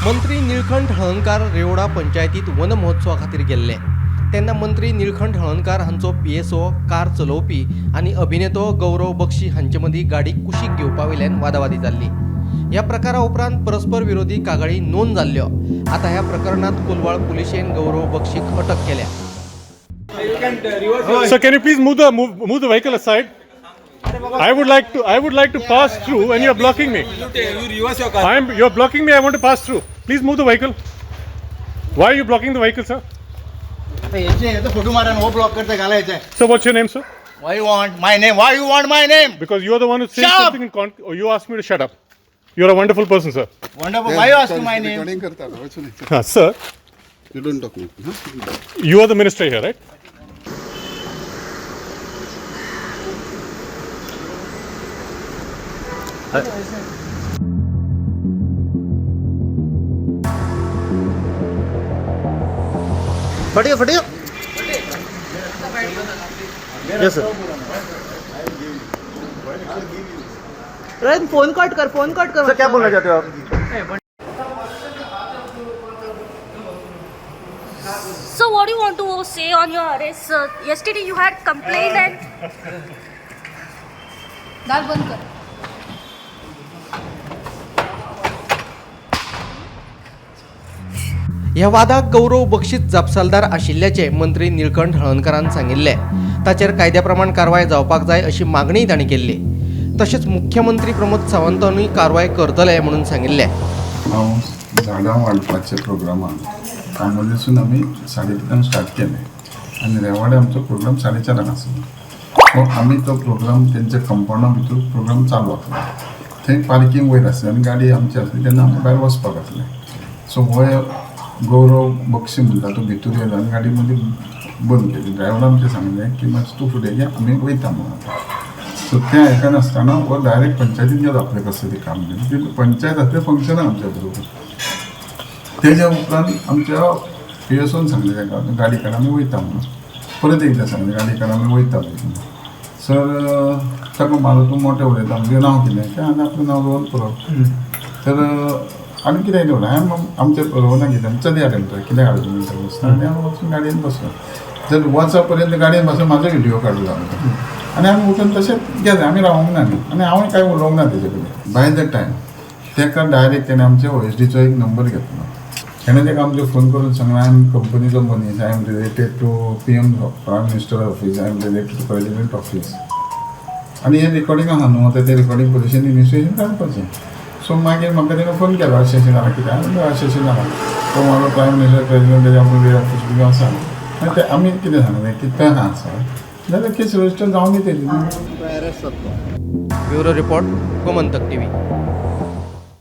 मंत्री निळकंठ हळणकार रेवडा पंचायतीत वन महोत्सवा खातीर गेल्ले तेन्ना मंत्री निळकंठ हळणकार हांचो PSO कार चलोवपी आनी अभिनेतो गौरव बक्षी हांचे मदीं गाडी कुशीक घेवपा वयल्यान वादावादी जाल्ली। ह्या प्रकारा उपरांत परस्पर विरोधी कागाळी नोंद जाल्ल्यो। आता ह्या प्रकरणात कोलवाळ पुलिशेन गौरव बक्षीक अटक केल्या। Sir, can you please move the vehicle aside? I would like to pass through, and you are blocking me. You reverse your car. You're blocking me. I want to pass through. Please move the vehicle. Why are you blocking the vehicle, sir? Photo मारा वो block करते घालायचं आहे. Sir, what's your name, sir? Why you want my name? Why you want my name? Because you are the one who said Shut up! something in or you asked me to shut up. You're a wonderful person, sir. Wonderful. Why you asking my name? Recording करता है, वैसे नहीं। Sir, You don't talk now. you are the minister here, right? फटियो फटियो yes sir phone cut कर sir क्या बोलना चाहते हो आप? So what do you want to say on your arrest? Yesterday you had complained and दाल बंद कर। ह्या वादाक गौरव बक्षीस जापसालदार आशिल्ल्याचे मंत्री निळकंठ हळणकारान सांगिल्ले। ताचेर कायद्या प्रमाण कारवाय जावपाक जाय अशी मागणी तांणी केल्ली। तशेंच मुख्यमंत्री प्रमोद सावंतांनी कारवाय करतले म्हणून सांगिल्ले। हांव झाडां वाडपाच्या प्रोग्रामान कांबोलीसून आमी 3:30 स्टार्ट केले आनी रेवाडे आमचो प्रोग्राम 4:30 आसलो। सो आमी तो प्रोग्राम तेंच्या कंपाउंडा भितर प्रोग्राम चालू आसलो। थंय पार्किंग वयर आसली आनी गाडी आमची आसली तेन्ना आमकां भायर वचपाक आसलें। सो हो गौरव बक्षी म्हणटा तो भितर येयलो आनी गाडी मदीं बंद केली। ड्रायव्हरान आमचें सांगलें की मातशें तूं फुडें घे आमी वयता म्हणून। सो तें आयकनासतना हो डायरेक्ट पंचायतीन गेलो आपले कसली काम घेवन। पंचायत आसलें फंक्शनाक आमच्या बरोबर। तेज्या उपरांत आमच्या PSOन सांगलें ताका गाडी काड आमी वयता म्हणून। परत एकदां सांगलें गाडी काड आमी वयता म्हणून। सर ताका म्हाजो तूं मोठें उलयता म्हणजे नांव कितें तें आनी आपलें नांव रोहन परब। तर आमी कितें उलयलें हांवें आमच्या रोहनाक घेतलें चलया तेंचो कितें हाडूं म्हणटा बसता आनी हांव वचून गाडयेन बसलो। जर वचा पर्यंत गाडयेन बसून म्हाजो व्हिडियो काडलो आमी आनी आमी उठून तशेंच गेले आमी रावूंक ना न्ही आनी हांवें कांय उलोवंक ना तेजे कडेन। बाय द टायम तेका डायरेक्ट तेणें आमच्या OSDचो एक नंबर घेतलो। तेणें तेका आमचे फोन करून सांगलें आय एम कंपनीचो मनीस, I am related to PM prime minister office, I am related to president office. आनी हें रिकॉर्डिंग आहा न्हू आतां तें रिकॉर्डिंग पुलिशेन इन्वेस्टिगेशन काडपाचें। सो मागीर म्हाका तेणें फोन केलो अशें जालां कितें आनी अशें जालां तो म्हाजो प्रायम मिनिस्टर प्रेसिडेंट तेजे आपले ऑफीस बी आसा आनी तें आमी कितें सांगलें की तें आसा जाल्यार केस रजिस्टर जावंक तेजी। Bureau report Gomantak TV।